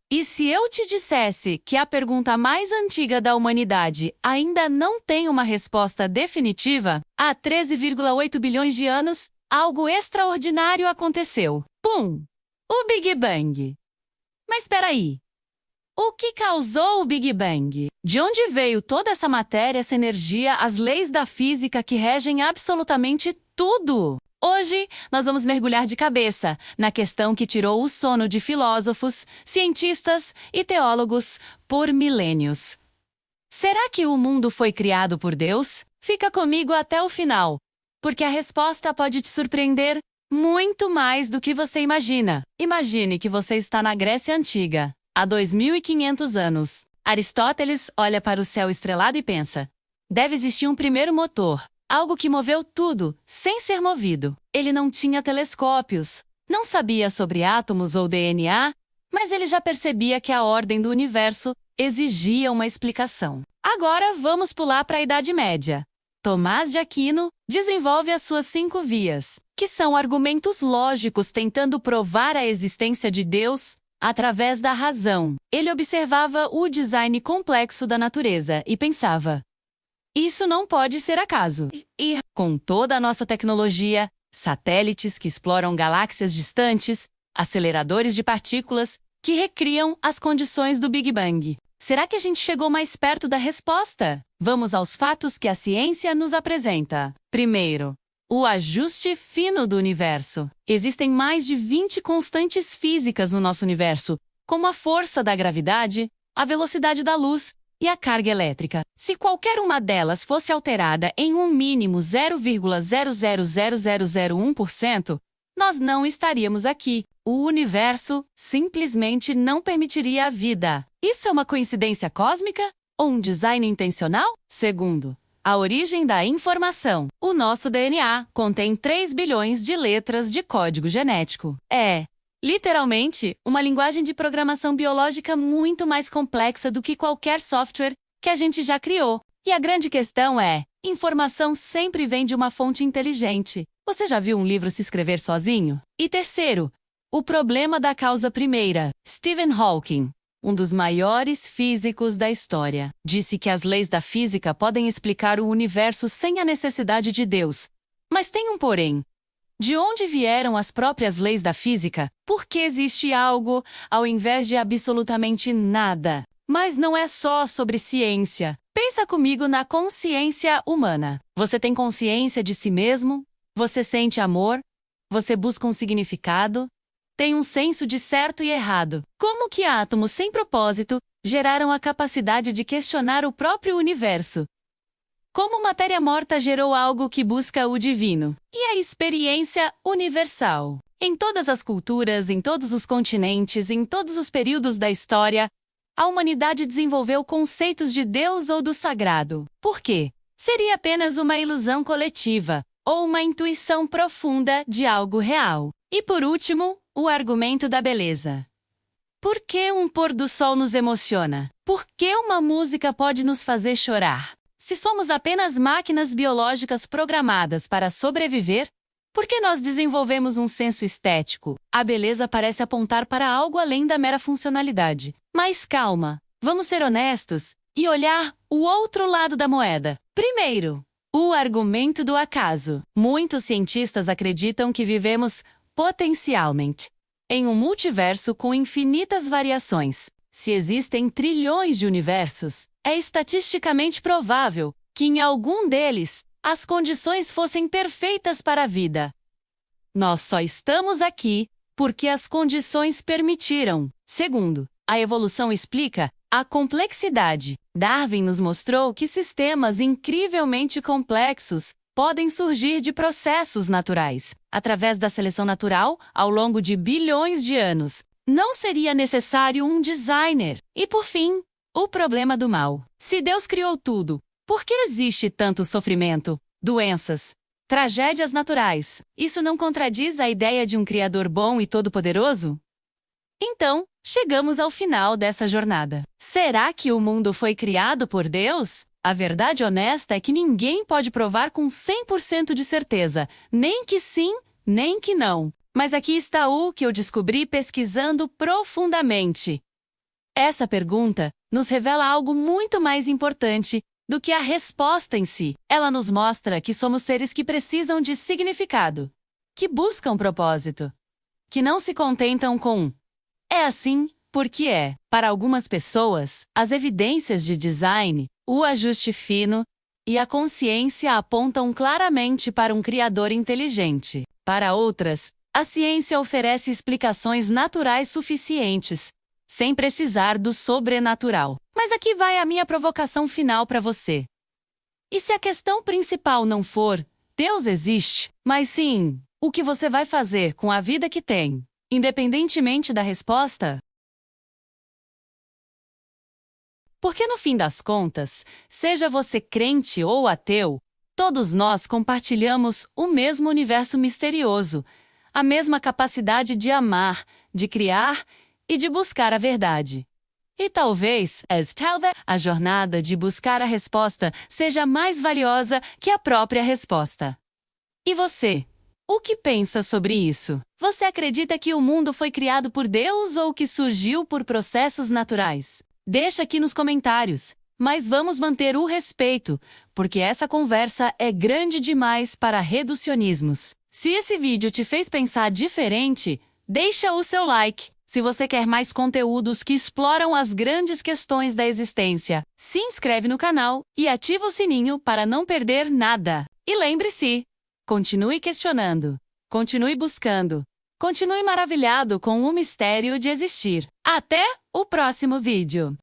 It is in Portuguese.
E se eu te dissesse que a pergunta mais antiga da humanidade ainda não tem uma resposta definitiva? Há 13,8 bilhões de anos, algo extraordinário aconteceu. Pum! O Big Bang. Mas espera aí. O que causou o Big Bang? De onde veio toda essa matéria, essa energia, as leis da física que regem absolutamente tudo? Hoje, nós vamos mergulhar de cabeça na questão que tirou o sono de filósofos, cientistas e teólogos por milênios. Será que o mundo foi criado por Deus? Fica comigo até o final, porque a resposta pode te surpreender muito mais do que você imagina. Imagine que você está na Grécia Antiga, há 2.500 anos. Aristóteles olha para o céu estrelado e pensa: deve existir um primeiro motor, algo que moveu tudo, sem ser movido. Ele não tinha telescópios, não sabia sobre átomos ou DNA, mas ele já percebia que a ordem do universo exigia uma explicação. Agora vamos pular para a Idade Média. Tomás de Aquino desenvolve as suas 5 vias, que são argumentos lógicos tentando provar a existência de Deus através da razão. Ele observava o design complexo da natureza e pensava: isso não pode ser acaso. E, com toda a nossa tecnologia, satélites que exploram galáxias distantes, aceleradores de partículas que recriam as condições do Big Bang, será que a gente chegou mais perto da resposta? Vamos aos fatos que a ciência nos apresenta. Primeiro, o ajuste fino do universo. Existem mais de 20 constantes físicas no nosso universo, como a força da gravidade, a velocidade da luz e a carga elétrica. Se qualquer uma delas fosse alterada em um mínimo 0,000001%, nós não estaríamos aqui. O universo simplesmente não permitiria a vida. Isso é uma coincidência cósmica ou um design intencional? Segundo, a origem da informação. O nosso DNA contém 3 bilhões de letras de código genético. É, literalmente, uma linguagem de programação biológica muito mais complexa do que qualquer software que a gente já criou. E a grande questão é: informação sempre vem de uma fonte inteligente. Você já viu um livro se escrever sozinho? E terceiro, o problema da causa primeira. Stephen Hawking, um dos maiores físicos da história, disse que as leis da física podem explicar o universo sem a necessidade de Deus. Mas tem um porém. De onde vieram as próprias leis da física? Por que existe algo ao invés de absolutamente nada? Mas não é só sobre ciência. Pensa comigo na consciência humana. Você tem consciência de si mesmo? Você sente amor? Você busca um significado? Tem um senso de certo e errado. Como que átomos sem propósito geraram a capacidade de questionar o próprio universo? Como matéria morta gerou algo que busca o divino? E a experiência universal? Em todas as culturas, em todos os continentes, em todos os períodos da história, a humanidade desenvolveu conceitos de Deus ou do sagrado. Por quê? Seria apenas uma ilusão coletiva ou uma intuição profunda de algo real. E por último, o argumento da beleza. Por que um pôr do sol nos emociona? Por que uma música pode nos fazer chorar? Se somos apenas máquinas biológicas programadas para sobreviver, por que nós desenvolvemos um senso estético? A beleza parece apontar para algo além da mera funcionalidade. Mas calma, vamos ser honestos e olhar o outro lado da moeda. Primeiro, o argumento do acaso. Muitos cientistas acreditam que vivemos potencialmente em um multiverso com infinitas variações. Se existem trilhões de universos, é estatisticamente provável que em algum deles as condições fossem perfeitas para a vida. Nós só estamos aqui porque as condições permitiram. Segundo, a evolução explica a complexidade. Darwin nos mostrou que sistemas incrivelmente complexos podem surgir de processos naturais, através da seleção natural, ao longo de bilhões de anos. Não seria necessário um designer. E por fim, o problema do mal. Se Deus criou tudo, por que existe tanto sofrimento, doenças, tragédias naturais? Isso não contradiz a ideia de um Criador bom e todo-poderoso? Então, chegamos ao final dessa jornada. Será que o mundo foi criado por Deus? A verdade honesta é que ninguém pode provar com 100% de certeza, nem que sim, nem que não. Mas aqui está o que eu descobri pesquisando profundamente. Essa pergunta nos revela algo muito mais importante do que a resposta em si. Ela nos mostra que somos seres que precisam de significado, que buscam propósito, que não se contentam com "é assim porque é". Para algumas pessoas, as evidências de design, o ajuste fino e a consciência apontam claramente para um criador inteligente. Para outras, a ciência oferece explicações naturais suficientes, sem precisar do sobrenatural. Mas aqui vai a minha provocação final para você. E se a questão principal não for Deus existe, mas sim o que você vai fazer com a vida que tem, independentemente da resposta? Porque no fim das contas, seja você crente ou ateu, todos nós compartilhamos o mesmo universo misterioso, a mesma capacidade de amar, de criar e de buscar a verdade. E talvez a jornada de buscar a resposta seja mais valiosa que a própria resposta. E você? O que pensa sobre isso? Você acredita que o mundo foi criado por Deus ou que surgiu por processos naturais? Deixa aqui nos comentários. Mas vamos manter o respeito, porque essa conversa é grande demais para reducionismos. Se esse vídeo te fez pensar diferente, deixa o seu like. Se você quer mais conteúdos que exploram as grandes questões da existência, se inscreve no canal e ativa o sininho para não perder nada. E lembre-se, continue questionando, continue buscando, continue maravilhado com o mistério de existir. Até o próximo vídeo!